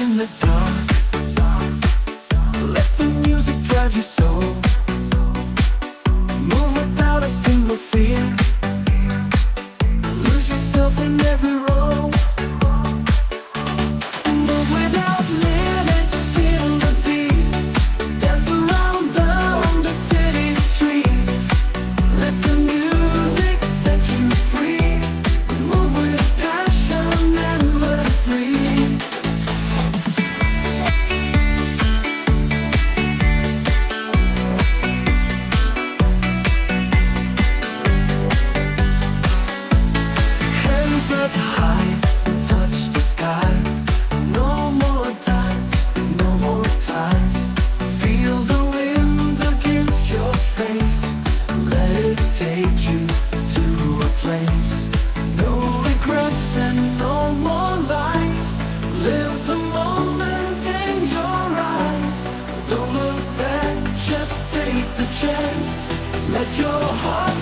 in the dark. Let the music drive your soul. Move without a single fear. Lose yourself in every role. Move without limits, feel the beat. Dance around the city streets. Let the music set you free. Move with passion endlessly. Hands up high, touch the sky. No more tides, no more ties. Feel the wind against your face. Let it take you to a place. No regrets and no more lies. Live the moment in your eyes. Don't look back, just take the chance. Let your heart